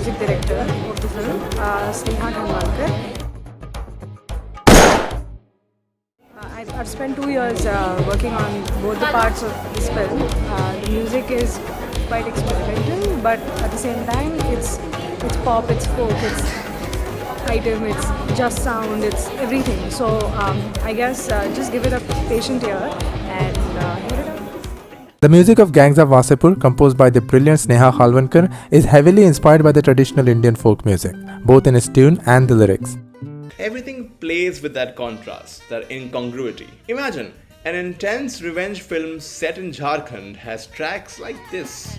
music director of the film, Sneha Khanwalkar. I've spent 2 years working on both the parts of this film. The music is quite experimental, but at the same time, it's pop, it's folk, it's item, it's just sound, it's everything. So I guess just give it a patient ear and hear it out. The music of Gangs of Wasseypur, composed by the brilliant Sneha Khanwalkar, is heavily inspired by the traditional Indian folk music, both in its tune and the lyrics. Everything plays with that contrast, that incongruity. Imagine, an intense revenge film set in Jharkhand has tracks like this.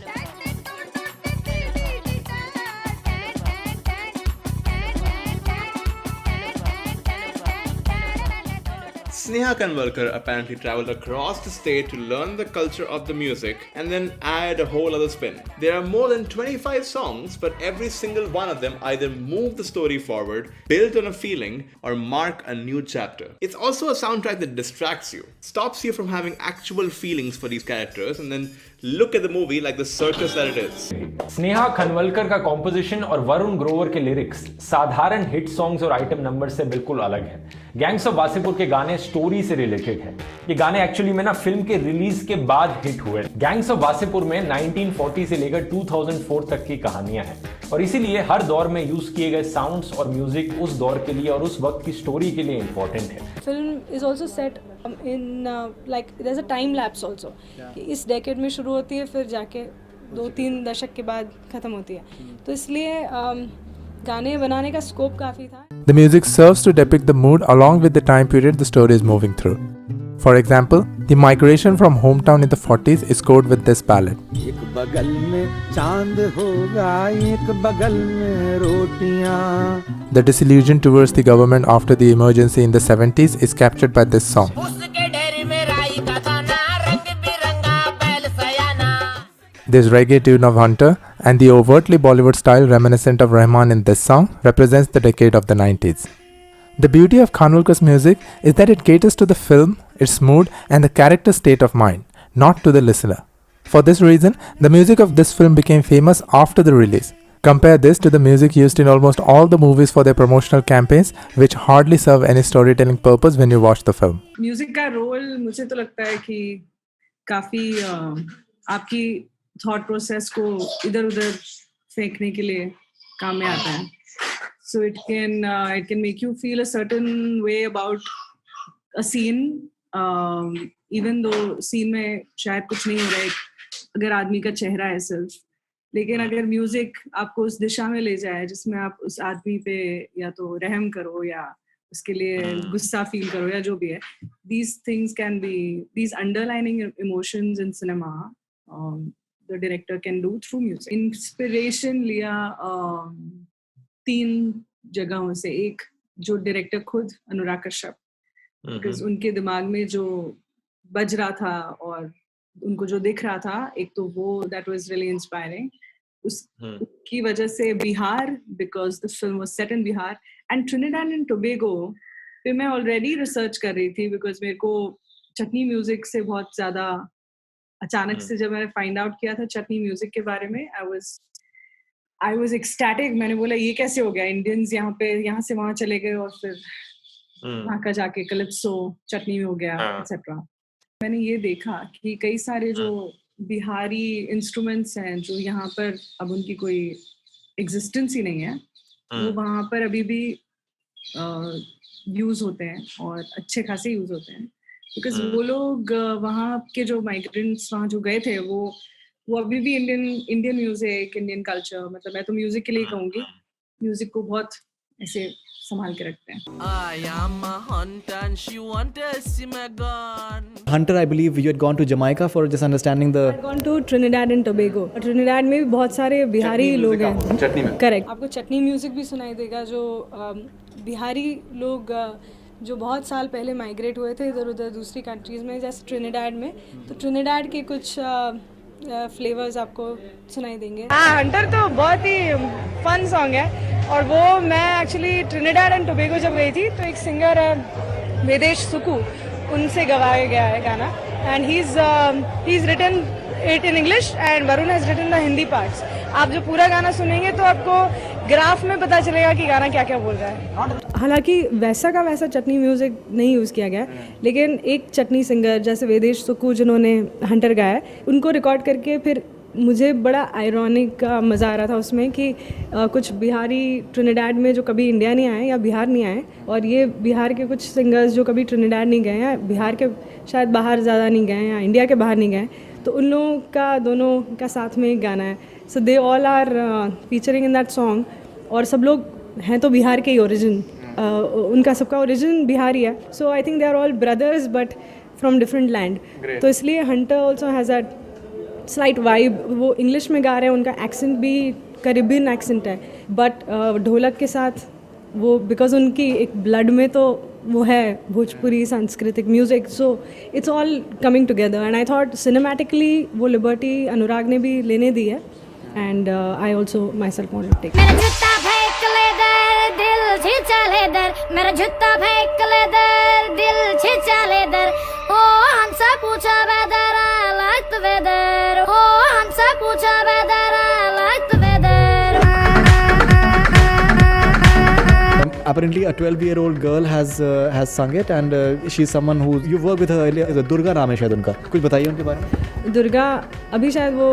Sneha Khanwalkar apparently travelled across the state to learn the culture of the music and then add a whole other spin. There are more than 25 songs, but every single one of them either move the story forward, build on a feeling, or mark a new chapter. It's also a soundtrack that distracts you, stops you from having actual feelings for these characters, and then look at the movie like the circus that it is. Sneha खनवलकर का composition और वरुण ग्रोवर के lyrics साधारण hit songs और item number से बिल्कुल अलग हैं। Gangs of Wasseypur के गाने स्टोरी से रिलेटेड है। ये गाने एक्चुअली में ना फिल्म के रिलीज के बाद हिट हुए। गैंग्स ऑफ वासेपुर में 1940 से लेकर 2004 तक की कहानियां हैं और इसीलिए हर दौर में यूज किए गए साउंड्स और म्यूजिक उस दौर के लिए और उस वक्त की स्टोरी के लिए इंपॉर्टेंट है। Film is also set in like there's a time lapse also. कि इस डेकेड में शुरू होती है फिर जाके 2-3 दशक के बाद खत्म होती है, तो इसलिए गाने बनाने का स्कोप काफ़ी था. The music serves to depict the mood along with the time period the story is moving through. For example, the migration from hometown in the 40s is scored with this ballad. एक बगल में चांद होगा, एक बगल में रोटियां. The disillusion towards the government after the emergency in the 70s is captured by this song. This reggae tune of Hunter and the overtly Bollywood style reminiscent of Rahman in this song represents the decade of the 90s. The beauty of Khanwalkar's music is that it caters to the film, its mood and the character's state of mind, not to the listener. For this reason, the music of this film became famous after the release. Compare this to the music used in almost all the movies for their promotional campaigns, which hardly serve any storytelling purpose when you watch the film. Music का role मुझे तो लगता है कि काफ़ी आपकी thought process को इधर-उधर फेंकने के लिए काम में आता है. So it can make you feel a certain way about a scene, even though scene में शायद कुछ नहीं हो रहा है, अगर आदमी का चेहरा है सिर्फ, लेकिन अगर म्यूजिक आपको उस दिशा में ले जाए जिसमें आप उस आदमी पे या तो रहम करो या उसके लिए गुस्सा फील करो या जो भी है, these things can be, these underlining emotions in cinema, the director can do through music. Inspiration लिया 3 जगहों से. एक जो डायरेक्टर खुद अनुराग कश्यप, बिकॉज उनके दिमाग में जो बज रहा था और उनको जो दिख रहा था, एक तो वो दैट वाज रियली इंस्पायरिंग. उसकी वजह से Bihar, because the film was set in Bihar, and Trinidad and Tobago पे मैं ऑलरेडी रिसर्च कर रही थी बिकॉज मेरे को चटनी म्यूजिक से बहुत ज्यादा अचानक से जब मैंने फाइंड आउट किया था चटनी म्यूजिक के बारे में, आई वाज एक्सटैटिक. मैंने बोला ये कैसे हो गया, इंडियंस यहाँ से वहां चले गए और फिर वहां का जाके कैलिप्सो चटनी में हो गया एक्सेट्रा. मैंने ये देखा कि कई सारे जो बिहारी इंस्ट्रूमेंट्स हैं जो यहाँ पर अब उनकी कोई एग्जिस्टेंस ही नहीं है, वो वहाँ पर अभी भी यूज होते हैं और अच्छे खासे यूज होते हैं. बिकॉज वो लोग वहाँ के जो माइग्रेंट्स वहाँ जो गए थे वो अभी भी इंडियन म्यूजिक, इंडियन कल्चर, मतलब मैं तो म्यूजिक के लिए कहूँगी, म्यूजिक को बहुत ऐसे संभाल के रखते हैं. Hunter, I believe you had gone to Jamaica for just understanding the. I had gone to Trinidad and Tobago. Trinidad में भी बहुत सारे बिहारी लोग हैं. चटनी में. करेक्ट. आपको चटनी म्यूजिक भी सुनाई देगा जो बिहारी लोग जो बहुत साल पहले माइग्रेट हुए थे इधर उधर दूसरी कंट्रीज में, जैसे ट्रिनिडाड में, तो ट्रिनिडाड के कुछ फ्लेवर्स आपको सुनाई देंगे. हाँ, हंटर तो बहुत ही फन सॉन्ग है और वो मैं एक्चुअली ट्रिनिडाड एंड टोबैगो जब गई थी तो एक सिंगर है वेदेश सुकू, उनसे गवाया गया है गाना, and he is written it in English and Varun has written the Hindi parts. आप जो पूरा गाना सुनेंगे तो आपको ग्राफ में पता चलेगा कि गाना क्या क्या बोल रहा है। हालांकि वैसा का वैसा चटनी म्यूज़िक नहीं यूज़ किया गया, लेकिन एक चटनी सिंगर जैसे वेदेश सुक्कू जिन्होंने हंटर गाया है, उनको रिकॉर्ड करके फिर मुझे बड़ा आयरॉनिक का मज़ा आ रहा था उसमें कि कुछ बिहारी ट्रिनिडाड में जो कभी इंडिया नहीं आए या बिहार नहीं आए, और ये बिहार के कुछ सिंगर्स जो कभी ट्रिनिडाड नहीं गए या बिहार के शायद बाहर ज़्यादा नहीं गए या इंडिया के बाहर नहीं गए, तो उन लोगों का दोनों का साथ में एक गाना है। So they all are featuring in that song, और सब लोग हैं तो बिहार के ही ओरिजिन, उनका सबका ओरिजिन बिहारी है। So I think they are all brothers but from different land. तो इसलिए hunter also has that slight vibe. वो इंग्लिश में गा रहे हैं, उनका एक्सेंट भी कैरिबियन एक्सेंट है, बट ढोलक के साथ वो बिकॉज उनकी एक ब्लड में तो वो है भोजपुरी सांस्कृतिक music, so it's all coming together. And I thought cinematically वो लिबर्टी अनुराग ने भी लेने दी है, and I also myself want to take. मेरा जूता फेंक ले दर, दिल छिचा ले दर, मेरा जूता फेंक ले दर, दिल छिचा ले दर। ओ हमसे पूछा weather I like the weather, ओ हमसे पूछा weather I like the weather. Apparently, a 12-year-old girl has sung it, and she's someone who you work with her earlier. Durga नाम है शायद उनका, कुछ बताइए उनके बारे में। दुर्गा अभी शायद वो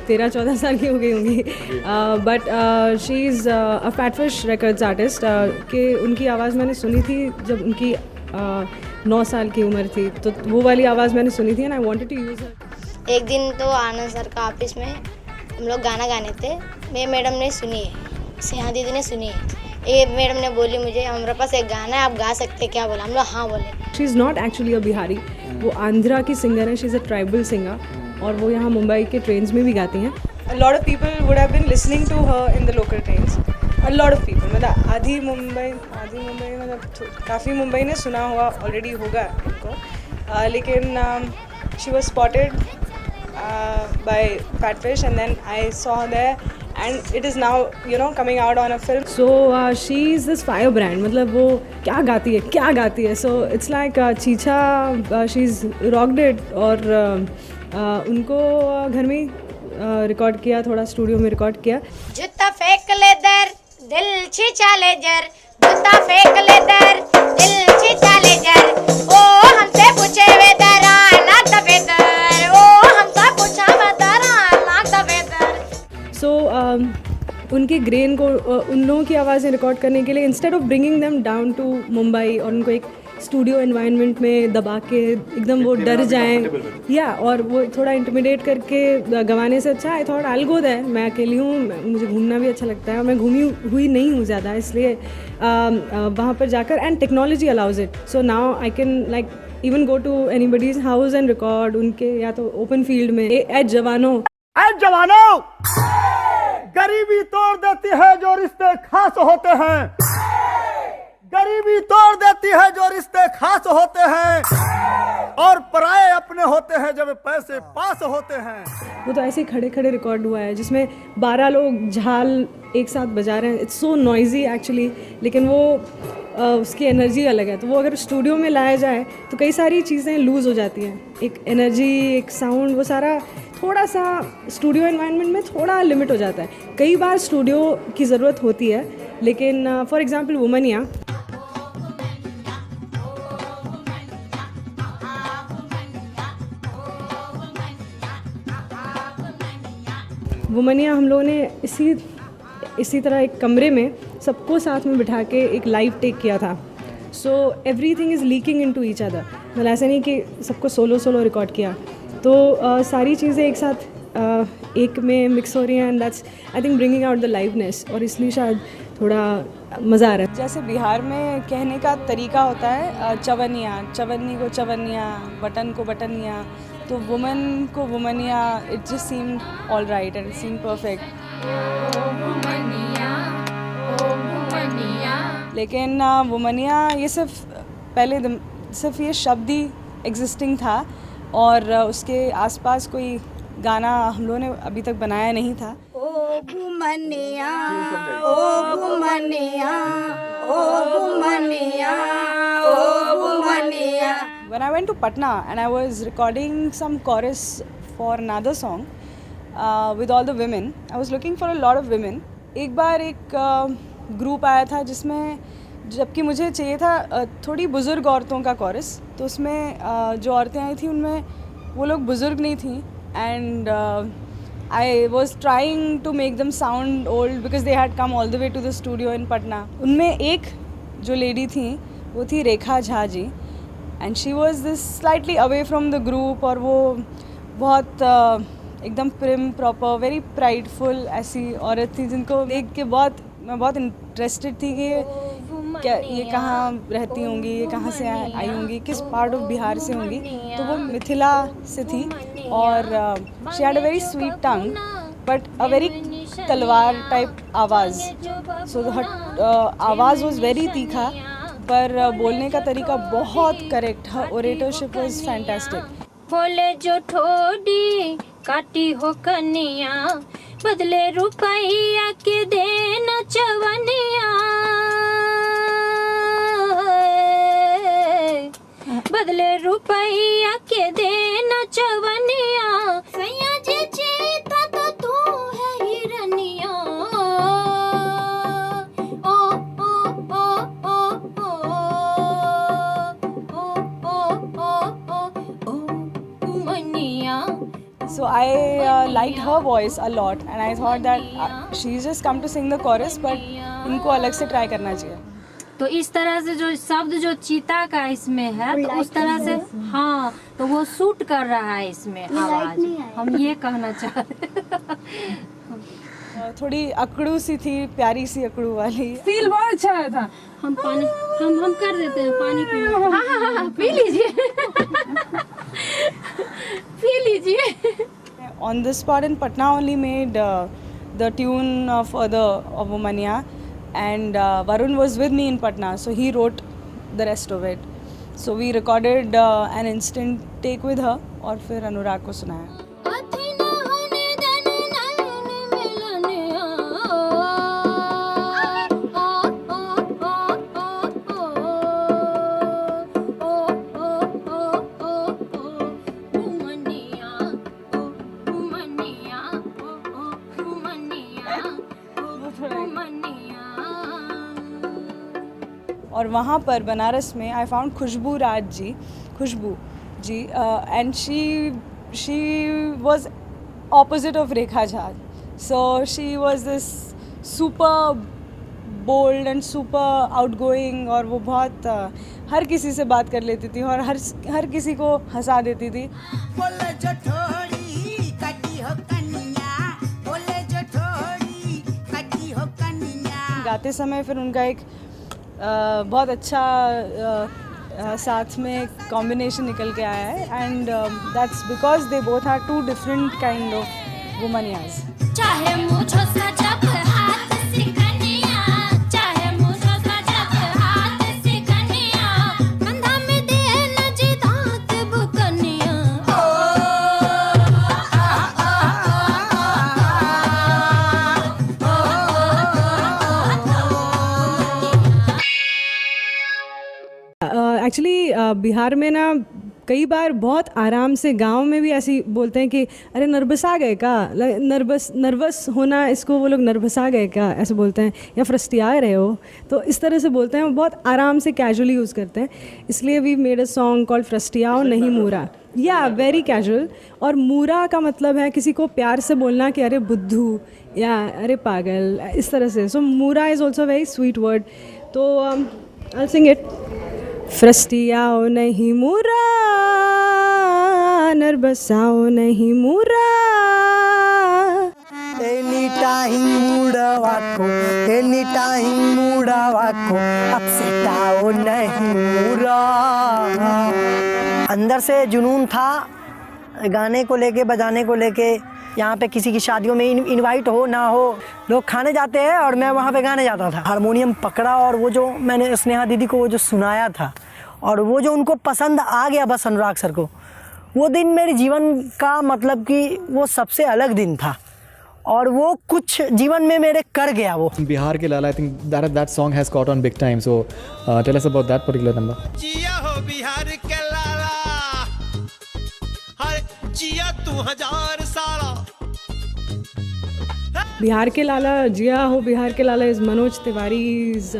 13-14 साल की हो गई होंगी, but she is a Fatfish records artist. कि उनकी आवाज़ मैंने सुनी थी जब उनकी 9 साल की उम्र थी, तो वो वाली आवाज़ मैंने सुनी थी and I wanted to use her. एक दिन तो आनंद सर का ऑफिस में हम लोग गाना गाने थे, मेरे मैडम ने सुनी है, स्नेहा दीदी ने सुनी है। ये मैडम ने बोली मुझे हमारे पास एक गाना है, आप गा सकते क्या? बोला हम लोग हाँ बोले। शी इज़ नॉट एक्चुअली अ बिहारी, वो आंध्रा की सिंगर है, she is a tribal singer, और वो यहाँ मुंबई के ट्रेन्स में भी गाती हैं। A lot of people would have been listening to her in the local trains, a lot of people, मतलब आधी मुंबई मतलब काफ़ी मुंबई ने सुना हुआ ऑलरेडी होगा इनको, लेकिन she was spotted by Fatfish and then I saw there and it is now coming out on a film. So she is this fire brand, मतलब वो क्या गाती है, so it's like चीचा, she's rocked it, और उनको घर में record किया, थोड़ा स्टूडियो में रिकॉर्ड किया। जूता फेंक ले दर, दिल छिचा ले जर, जूता फेंक ले दर, दिल छिचा ले जर। ओ हमसे पूछे weather I like the weather, ओ हमसे पूछा weather I like the weather. So उनके ग्रेन को उन लोगों की आवाज़ें रिकॉर्ड करने के लिए instead of bringing them down to Mumbai और उनको एक स्टूडियो एनवायरनमेंट में दबा के एकदम वो डर जाएं, या और वो थोड़ा इंटिमिडेट करके गवाने से अच्छा I thought I will go there. मैं अकेली हूँ, मुझे घूमना भी अच्छा लगता है और मैं घूमी हुई नहीं हूँ ज़्यादा, इसलिए वहाँ पर जाकर, and technology allows it, so now I can like even go to anybody's house and record उनके, या तो ओपन फील्ड में। ए जवानों गरीबी तोड़ देती है जो रिश्ते खास होते हैं, गरीबी तोड़ देती है जो रिश्ते खास होते हैं, और पराये अपने होते हैं जब पैसे पास होते हैं। वो तो ऐसे ही खड़े खड़े रिकॉर्ड हुआ है जिसमें 12 लोग झाल एक साथ बजा रहे हैं। इट्स सो नॉइजी एक्चुअली, लेकिन वो उसकी एनर्जी अलग है, तो वो अगर स्टूडियो में लाया जाए तो कई सारी चीज़ें लूज़ हो जाती हैं, एक एनर्जी, एक साउंड, वो सारा थोड़ा सा स्टूडियो एनवायरनमेंट में थोड़ा लिमिट हो जाता है। कई बार स्टूडियो की ज़रूरत होती है, लेकिन फॉर एग्जांपल वुमनिया, हम लोगों ने इसी तरह एक कमरे में सबको साथ में बिठा के एक लाइव टेक किया था। So everything is leaking into each other, मतलब ऐसा नहीं कि सबको सोलो रिकॉर्ड किया, तो सारी चीज़ें एक साथ एक में मिक्स हो रही हैं, and that's I think bringing out the liveness, और इसलिए शायद थोड़ा मज़ा आ रहा है। जैसे बिहार में कहने का तरीका होता है चवनिया, चवन्नी को चवनिया, बटन को बटनिया, तो वुमन को वुमनिया, it just seem all right and seem perfect. लेकिन वुमनिया ये सिर्फ ये शब्द ही एग्जिस्टिंग था, और उसके आसपास कोई गाना हम लोगों ने अभी तक बनाया नहीं था। ओ घुमनिया, ओ घुमनिया, ओ घुमनिया, ओ घुमनिया। When I went to Patna and I was recording some chorus for another song, with all the women. I was looking for a lot of women. एक बार एक ग्रुप आया था जिसमें, जबकि मुझे चाहिए था थोड़ी बुज़ुर्ग औरतों का कोरस, तो उसमें जो औरतें आई थी उनमें वो लोग बुज़ुर्ग नहीं थी. And I was trying to make them sound old because they had come all the way to the studio in Patna. उनमें एक जो लेडी थी वो थी Rekha Jha ji. And she was this slightly away from the group, और वो बहुत एकदम प्रिम प्रॉपर, वेरी प्राइडफुल ऐसी औरत थी जिनको देख के मैं बहुत इंटरेस्टेड थी कि क्या ये कहाँ रहती होंगी, ये कहाँ से आई होंगी, किस पार्ट ऑफ बिहार से होंगी. तो वो मिथिला से थी और she had a very sweet tongue but a very तलवार टाइप आवाज़. सो आवाज़ वॉज वेरी तीखा पर बोलने का तरीका बहुत correct. Her oratorship was fantastic. बोले जो ठोडी काटी हो कनिया, बदले रुपया के देना चवनिया, बदले रुपया के देना चवनिया, सैया जी चीता तो तू है हिरनिया. ओ ओ ओ ओ ओ ओ ओ ओ ओ मनिया. So I liked her voice a lot and I thought that she's just come to sing the chorus but इनको अलग से try करना चाहिए. तो इस तरह से जो शब्द जो चीता का इसमें है तो उस तरह से हाँ तो वो सूट कर रहा है इसमें आवाज. हम ये कहना चाह रहे. थोड़ी अकड़ू सी थी, प्यारी सी अकड़ू वाली. फील बहुत अच्छा आया था. हम पानी हम कर देते हैं, पानी पी. हाँ पी लीजिए. पी लीजिए. On the spot in Patna only made the tune of Womania, and Varun was with me in Patna, so he wrote the rest of it. So we recorded an instant take with her और फिर अनुराग को सुनाया. और वहाँ पर बनारस में I found Khushbu ji and she was opposite of Rekha Jha. So she was this super bold and super outgoing, और वो बहुत हर किसी से बात कर लेती थी और हर किसी को हंसा देती थी. गाते समय फिर उनका एक बहुत अच्छा साथ में कॉम्बिनेशन निकल के आया है and that's because they both are two different kind of वुमनियाज. चाहे मुझो सजब हाथ से कनिया, चाहे मुझो सजब हाथ से कनिया, कंधा में दे न जी दांत बुकनिया. एक्चुअली बिहार में ना कई बार बहुत आराम से, गांव में भी ऐसी बोलते हैं कि अरे नर्वस आ गए का, नर्वस होना, इसको वो लोग नर्वस आ गए का ऐसे बोलते हैं, या फ्रस्टिया रहे हो, तो इस तरह से बोलते हैं. वो बहुत आराम से कैजुअली यूज़ करते हैं. इसलिए we made a song called फ्रस्टियाओ नहीं मूरा. या वेरी कैजुअल. और मूरा का मतलब है किसी को प्यार से बोलना कि अरे बुद्धू या अरे पागल, इस तरह से. सो मूरा is also very sweet word. तो आई सिंग इट. फ्रस्टियाओ नहीं मूरा, नर्वसाओ नहीं मूरा. एनी टाइम मूडावाको, एनी टाइम मूडावाको, अपसेटाओ नहीं मूरा. अंदर से जुनून था गाने को लेके, बजाने को लेके. यहाँ पे किसी की शादियों में इनवाइट हो ना हो, लोग खाने जाते हैं और मैं वहाँ पे गाने जाता था. हारमोनियम पकड़ा और वो जो मैंने स्नेहा दीदी को वो जो सुनाया था और वो जो उनको पसंद आ गया बस अनुराग सर को, वो दिन मेरे जीवन का मतलब कि वो सबसे अलग दिन था और वो कुछ जीवन में मेरे कर गया. वो बिहार के लाला, I think that song has caught on big time. So tell us about that particular number. जिया हो बिहार के लाला, हर जिया तू 1000 साला, बिहार के लाला, जिया हो बिहार के लाला is Manoj Tiwari, is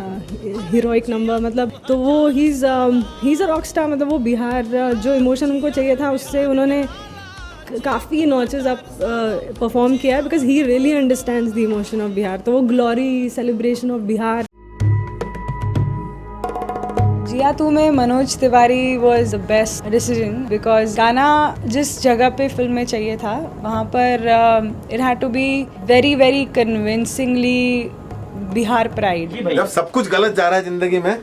heroic number, मतलब तो वो ही इज़ अ रॉक स्टार। मतलब वो बिहार जो इमोशन उनको चाहिए था उससे उन्होंने काफ़ी नॉचेस अप परफॉर्म किया है, because he really understands the emotion of Bihar. तो वो ग्लोरी सेलिब्रेशन ऑफ बिहार। जिया तू में Manoj Tiwari was the best decision, because गाना जिस जगह पे फिल्म में चाहिए था वहाँ पर it had to be very very convincingly Bihar pride. जब सब कुछ गलत जा रहा है जिंदगी में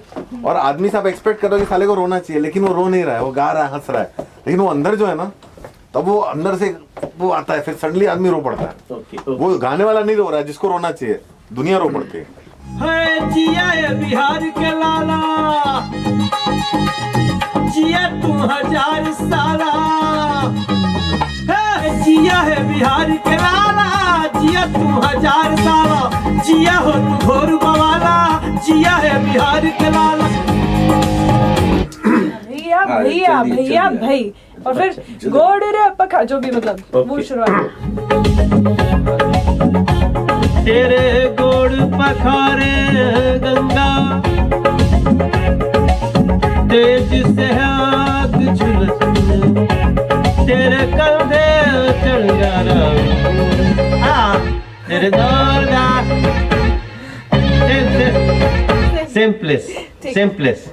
और आदमी से आप एक्सपेक्ट करो कि साले को रोना चाहिए, लेकिन वो रो नहीं रहा है, वो गा रहा है, हंस रहा है, लेकिन वो अंदर जो है ना, तब वो अंदर से वो आता है, फिर सडनली आदमी रो पड़ता है। वो गाने वाला नहीं रो रहा है, जिसको रोना चाहिए, दुनिया रो पड़ती है। जिया है बिहार के लाला, जिया तू 1000 साला। जिया है बिहार के लाला, जिया तू 1000 साला। जिया हो तू घोर बवाला, जिया है बिहार के लाला। भैया भैया भैया भाई, और फिर गोड़ रे पका, जो भी मतलब वो शुरुआत। तेरे गोड़ पखारे गंगा, तेज से आग झुलस, तेरे कंधे चढ़ जाना, तेरे जोरदार सिंपलेस।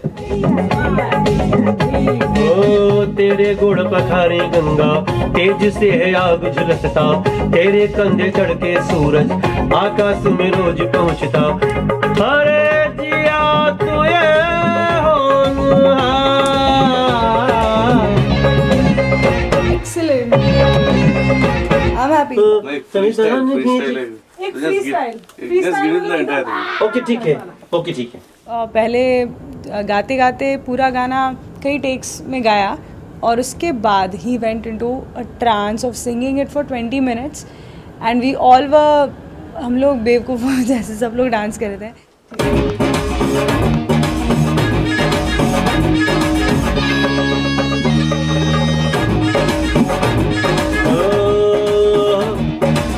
ओ तेरे गोड़ पखारे गंगा, तेज से है आग झुलसता, तेरे कंधे चढ़ के सूरज आकाश में रोज पहुंचता। अरे जिया तू ये Excellent. I'm happy. एक freestyle. ओके ठीक है। पहले गाते गाते पूरा गाना कई टेक्स में गाया, और उसके बाद ही went into a trance of singing it for 20 minutes and we all were, हम लोग बेवकूफ़ जैसे सब लोग डांस कर रहे थे।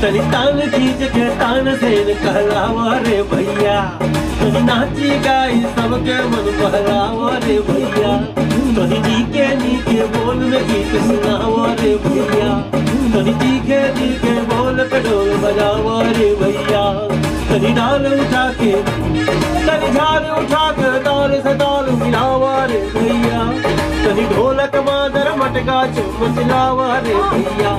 तनी तान खींच के तान सेन कहलावा रे भैया, तनी नाची गाई सबके मन बहलावा रे भैया, तनी नीके बोल में गीत सुनावा रे भैया, तनी तीखे बोल पे ढोल बजावा रे भैया, तनी डाल उठा के तनी झाल उठा के ताल से ताल मिलावा रे भैया, तनी ढोलक मादर मटका चुम्म लावा रे भैया,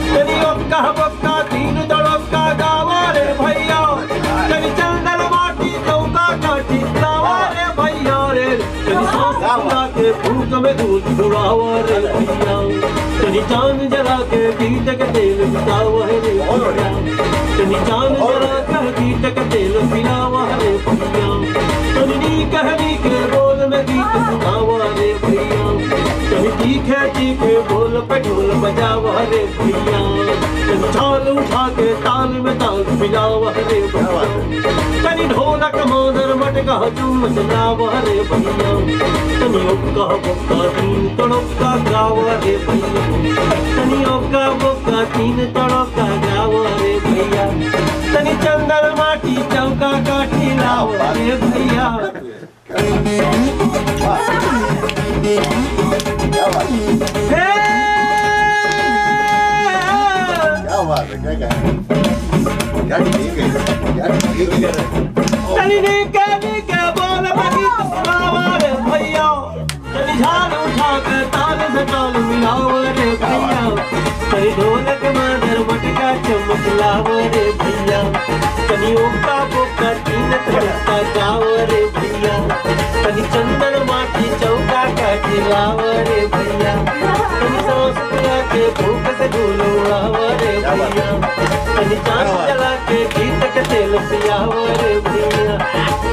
तनी ओक्का बक्का तीन तड़का गावा रे भैया, तनी चंदन माटी चौका काटी लावा रे भैया रे, तनी सांस फुला के फूक में दूध डुबावा रे भैया, तनी चांद जला के गीत के तेल पिलावा रे भैया, तनी चांद जला के गीत के तेल पिलावा रे भैया, तनी नी के बोल में गीत सुनावा रे भैया, तनी तीखे बोल पे ढोल बजावा रे भैया, तनी चाल उठा के ताल में ताल मिलावा रे भैया, तनी ढोलक मादर मटका चुम्म चलावा रे भैया, तनी ओक्का बोक्का तीन तड़का गावा रे भैया, तनी ओक्का बोक्का तीन तड़का गावा रे भैया, तनी चंदन माटी चौका काठी लावा रे भैया। तनी नीके बोल बगीत सुनावा रे भैया, तनी झाल उठा के ताल से ताल मिलावा रे भैया, तनी ढोलक मादर मटका चमक लावा रे भैया, तनी ओक्का बोक्का तीन तड़का गावा रे भैया, तनी चंदन माटी चौका काटी लावा रे भैया, तनी सांस फुला के भूख से ढोल उड़ावा रे भैया, तनी चांद जला के गीत के तेल पियावा रे भैया,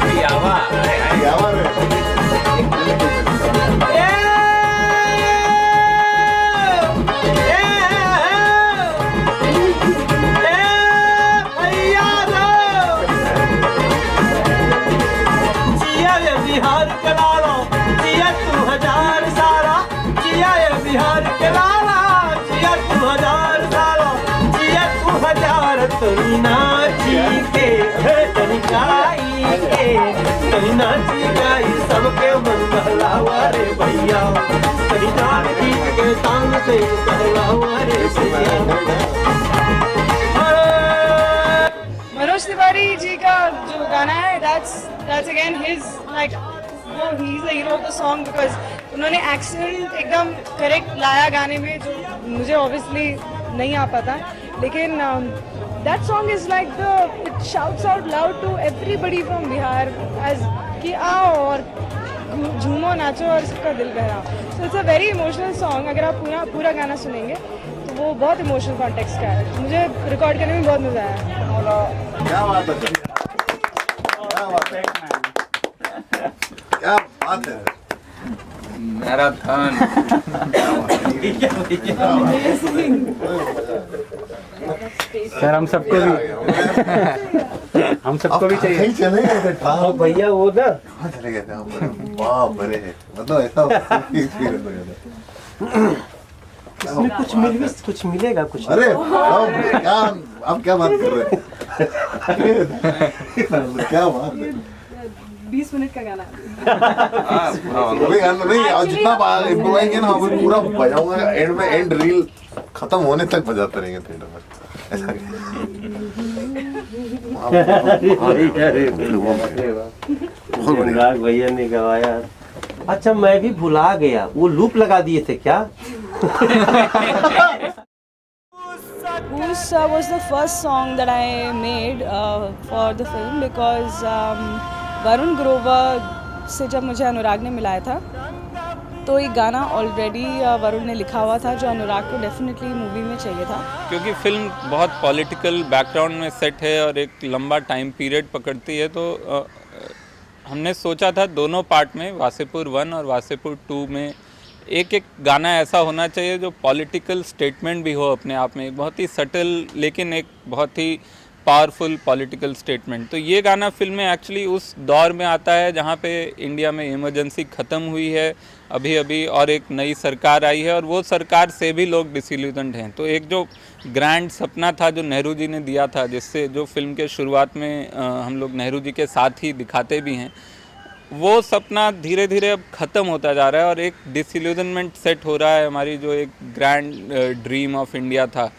पियावा रे बिहार के लाला, जिया तू 1000 साला, जिया बिहार के लाला, जिया तू 1000 साला, जिया तू 1000 तनी नाची गाई सबके मन बहलावा रे भैया, कहीं डाल गीत के तान से बहलावा रे भैया। मनोज तिवारी जी का जो गाना है that's again his like वो he is the hero of the song because उन्होंने एक्सेंट एकदम करेक्ट लाया गाने में जो मुझे obviously नहीं आ पाता, लेकिन that song is like it shouts out loud to everybody from Bihar as कि आओ और झूमो नाचो और सबका दिल बहलाओ। So it's a very emotional song। अगर आप पूरा गाना सुनेंगे तो वो बहुत इमोशनल कॉन्टेक्स्ट का है, मुझे रिकॉर्ड करने में बहुत मजा आया। क्या बात है, क्या बात है, मैराथन। सर हम सबको भी चाहिए। चले भैया वो ना चले गए थे, बाप रे, मतलब ऐसा एक्सपीरियंस हो गया था। इसमें कुछ मिलेगा कुछ। अरे क्या आप क्या बात कर रहे हैं, क्या बात है, 20 मिनट का गाना कोई गाना नहीं, और जितना बुलाएंगे ना हम पूरा बजाऊंगा, एंड में एंड रील खत्म होने तक बजाते रहेंगे थिएटर में, ऐसा बहुत बढ़िया भैया ने गवाया। अच्छा मैं भी भुला गया, वो लूप लगा दिए थे क्या? Goose was the first song that I made for the film because Varun Grover से जब मुझे अनुराग ने मिलाया था तो एक गाना ऑलरेडी वरुण ने लिखा हुआ था जो अनुराग को डेफिनेटली मूवी में चाहिए था। क्योंकि फिल्म बहुत पॉलिटिकल बैकग्राउंड में सेट है और एक लंबा टाइम पीरियड पकड़ती है, तो हमने सोचा था दोनों पार्ट में, वासेपुर 1 और वासेपुर 2 में एक गाना ऐसा होना चाहिए जो पॉलिटिकल स्टेटमेंट भी हो अपने आप में, बहुत ही सटल लेकिन एक बहुत ही पावरफुल पॉलिटिकल स्टेटमेंट। तो ये गाना फिल्म में एक्चुअली उस दौर में आता है जहाँ पे इंडिया में इमरजेंसी ख़त्म हुई है अभी अभी और एक नई सरकार आई है और वो सरकार से भी लोग डिसिल्यूजन्ड हैं। तो एक जो ग्रैंड सपना था जो नेहरू जी ने दिया था, जिससे जो फिल्म के शुरुआत में हम लोग नेहरू जी के साथ ही दिखाते भी हैं, वो सपना धीरे धीरे अब ख़त्म होता जा रहा है और एक डिसिल्यूजनमेंट सेट हो रहा है। हमारी जो एक ग्रैंड ड्रीम ऑफ इंडिया था,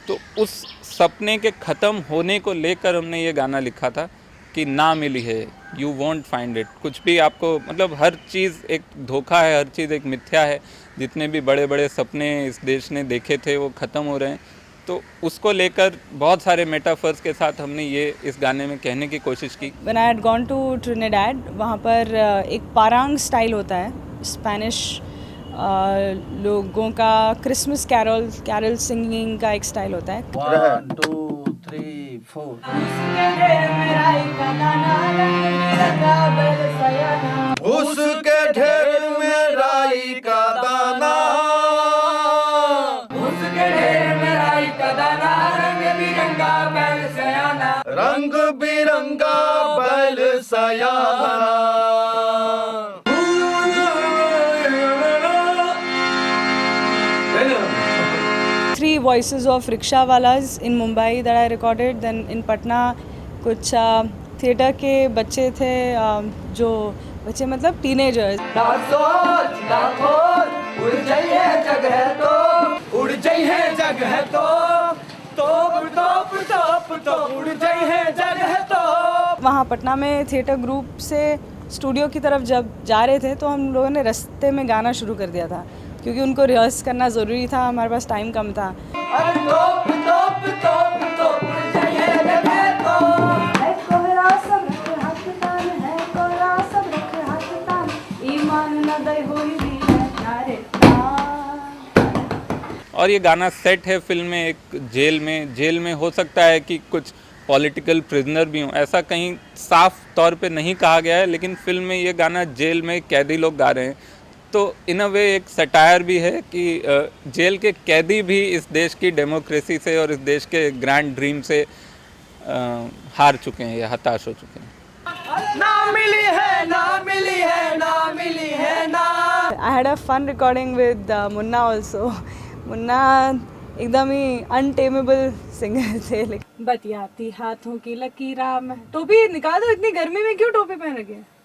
तो उस सपने के ख़त्म होने को लेकर हमने ये गाना लिखा था कि ना मिली है, यू वॉन्ट फाइंड इट। कुछ भी आपको, मतलब हर चीज़ एक धोखा है, हर चीज़ एक मिथ्या है। जितने भी बड़े बड़े सपने इस देश ने देखे थे वो ख़त्म हो रहे हैं। तो उसको लेकर बहुत सारे मेटाफर्स के साथ हमने ये इस गाने में कहने की कोशिश की। When I had gone to Trinidad, वहाँ पर एक पारांग स्टाइल होता है, स्पेनिश लोगों का क्रिसमस कैरल सिंगिंग का एक स्टाइल होता है। 1 2 3 4 उसके ढेर में राई का दाना, उसके ढेर में राई का दाना, रंग बिरंगा बैल सयाना, रंग बिरंगा बैल सयाना। Three voices of rickshawalas in Mumbai that I recorded. Then in Patna कुछ थिएटर के बच्चे थे, जो बच्चे मतलब टीनेजर्स। उड़ जाइए जगह तो, उड़ जाइए जगह तो, उड़ जाइए जगह तो। वहाँ पटना में थिएटर ग्रुप से स्टूडियो की तरफ जब जा रहे थे तो हम लोगों ने रास्ते में गाना शुरू कर दिया था क्योंकि उनको रिहर्स करना ज़रूरी था, हमारे पास टाइम कम था। और ये गाना सेट है फिल्म में एक जेल में हो सकता है कि कुछ पॉलिटिकल प्रिजनर भी हों, ऐसा कहीं साफ तौर पे नहीं कहा गया है, लेकिन फिल्म में ये गाना जेल में कैदी लोग गा रहे हैं। तो इन अ वे एक सटायर भी है कि जेल के कैदी भी इस देश की डेमोक्रेसी से और इस देश के ग्रैंड ड्रीम से हार चुके हैं या हताश हो चुके हैं। ना मिली है, ना मिली है, ना मिली है ना। I had a fun recording with Munna also. Munna एकदम ही अनटेमेबल सिंगर थे। लेकिन बतियाती हाथों की लकीरा में, टोपी निकाल दो, इतनी गर्मी में क्यों टोपी पहन रखे?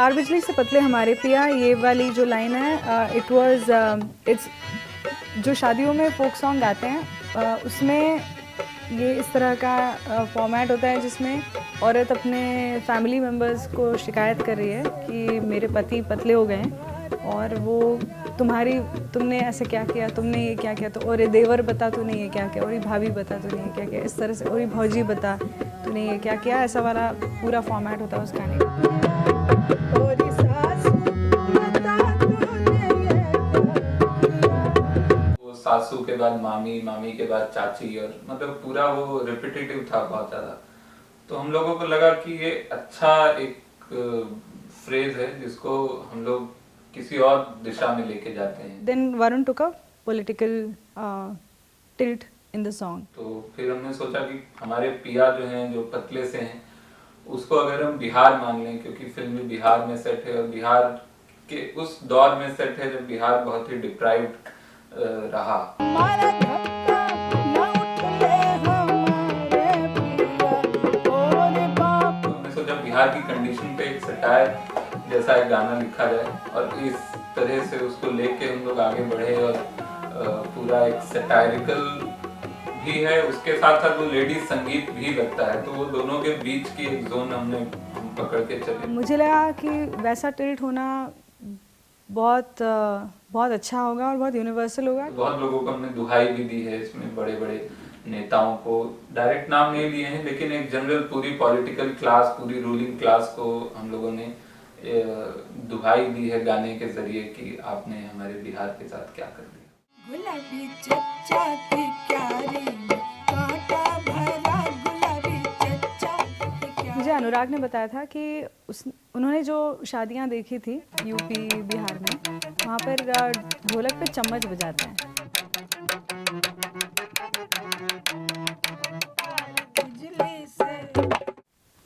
तार बिजली से पतले हमारे पिया, ये वाली जो लाइन है, इट्स जो शादियों में फोक सॉन्ग गाते हैं उसमें ये इस तरह का फॉर्मेट होता है जिसमें औरत अपने फैमिली मेम्बर्स को शिकायत कर रही है कि मेरे पति पतले हो गए हैं और वो तुमने ऐसे क्या किया, तुमने ये क्या किया, तो और ये देवर बता तूने ये क्या किया, और ये भाभी बता तूने ये क्या किया, इस तरह से, और ये भौजी बता तूने ये क्या किया, ऐसा वाला पूरा फॉर्मेट होता है उस गाने का। सासू के बाद मामी, मामी के बाद चाची, और मतलब पूरा वो रिपीटेटिव था बहुत ज़्यादा। तो हम लोगों को लगा कि ये अच्छा एक फ्रेज है जिसको हम लोग किसी और दिशा में लेके जाते हैं। Then Varun took a political tilt in the song. तो फिर हमने सोचा कि हमारे पिया जो हैं, जो पतले से हैं, उसको अगर हम बिहार मान लें, क्योंकि फिल्म भी बिहार में सेट है और बिहार के उस दौर में सेट है जब बिहार बहुत ही डिप्राइव्ड रहा। तो हमने सोचा बिहार की कंडीशन पे एक सटायर जैसा एक गाना लिखा जाए और इस तरह से उसको लेके हम लोग आगे बढ़े और पूरा एक सटायरिकल भी है, उसके साथ साथ वो लेडीज संगीत भी लगता है, तो वो दोनों के बीच की एक जोन हम पकड़ के चले। मुझे लगा कि वैसा टिल्ट होना बहुत अच्छा होगा और बहुत यूनिवर्सल होगा। बहुत लोगों को हमने दुहाई भी दी है इसमें, बड़े बड़े नेताओं को, डायरेक्ट नाम नहीं लिए हैं, लेकिन एक जनरल पूरी पॉलिटिकल क्लास, पूरी रूलिंग क्लास को हम लोगों ने दुहाई दी है गाने के जरिए कि आपने हमारे बिहार के साथ क्या कर दिया। गुलाबी चच्चा की क्यारी कांटा भरा गुलाबी चच्चा की क्यारी। मुझे अनुराग ने बताया था कि उन्होंने जो शादियां देखी थी यूपी बिहार में, वहाँ पर ढोलक पे चम्मच बजाते हैं।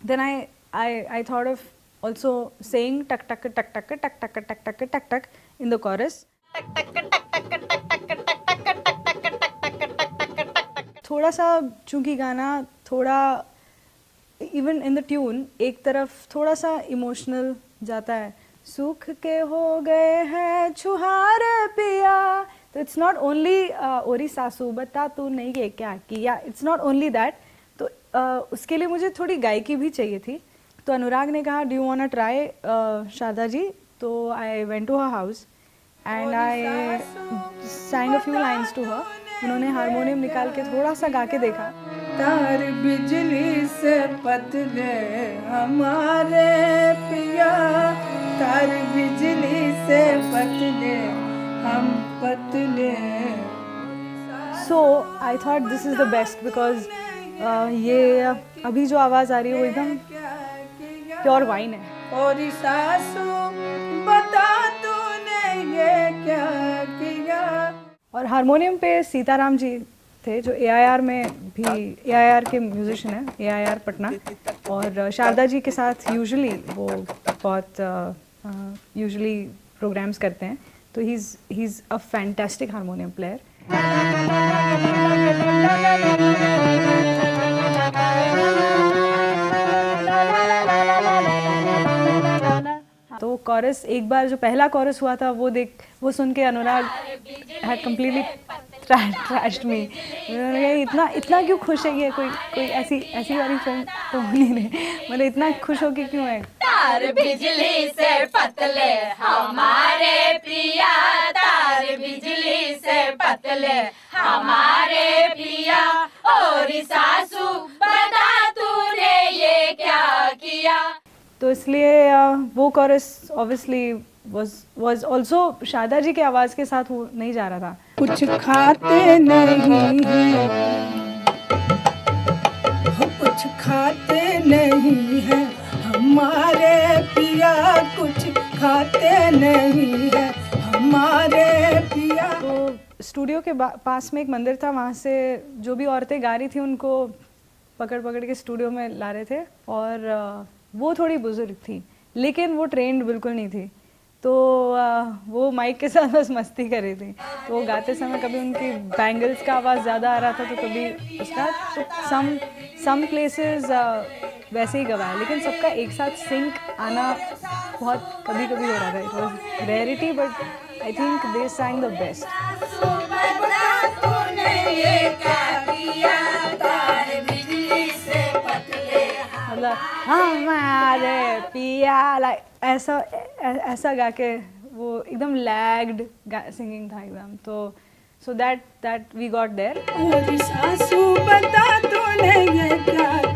Then I thought of also saying tak tak tak tak tak tak tak tak tak tak in the chorus. थोड़ा सा चूंकि गाना थोड़ा इवन इन द ट्यून एक तरफ थोड़ा सा इमोशनल जाता है, सूख के हो गए हैं छुहार पिया, तो इट्स नॉट ओनली ओरी सासू बता तू नहीं ये क्या किया, इट्स नॉट ओनली दैट। तो उसके लिए मुझे थोड़ी गायकी भी चाहिए थी, तो अनुराग ने कहा do you want to try Sharda ji, तो I went to her house and I sang a few lines to her. उन्होंने हारमोनियम निकाल के थोड़ा सा गा के देखा। तार बिजली से पतले हमारे पिया, तार बिजली से पतले हम पतले। So I thought this is the best because ये अभी जो आवाज़ आ रही है वो एकदम प्योर वाइन है। और सासू बता तूने ये क्या किया। और हारमोनियम पे सीताराम जी थे जो AIR में भी, AIR के म्यूजिशियन हैं, AIR पटना, और शारदा जी के साथ यूजुअली वो बहुत यूजुअली प्रोग्राम्स करते हैं, तो ही is a fantastic harmonium player. तो कॉरस एक बार जो पहला कॉरस हुआ था वो सुन के अनुराग हैड कम्प्लीटली ट्रैश्ड मी। उन्होंने कहा इतना क्यों खुश है ये, कोई ऐसी वाली फिल्म तो होनी नहीं, मतलब इतना खुश हो के क्यों है। तार बिजली से पतले हमारे पिया, तार बिजली से पतले हमारे पिया, और सासू बता तूने ये क्या किया। तो इसलिए वो chorus obviously was also Sharda ji के आवाज़ के साथ वो नहीं जा रहा था। कुछ खाते नहीं हैं, कुछ खाते नहीं हैं हमारे पिया, कुछ खाते नहीं हैं हमारे पिया। तो स्टूडियो के पास में एक मंदिर था, वहाँ से जो भी औरतें गा रही थी उनको पकड़ के स्टूडियो में ला रहे थे, और वो थोड़ी बुजुर्ग थी लेकिन वो ट्रेंड बिल्कुल नहीं थी, तो वो माइक के साथ बस मस्ती कर रही थी। तो वो गाते समय कभी उनकी बैंगल्स का आवाज़ ज़्यादा आ रहा था, तो कभी उसका, तो सम प्लेसेस वैसे ही गवाया, लेकिन सबका एक साथ सिंक आना बहुत कभी कभी हो रहा था. It was rarity but I think they sang the best. मतलब हमारे पिया लाइक ऐसा गा के वो एकदम लैग्ड सिंगिंग था एकदम. तो so that we got there. सासू बता तूने ये क्या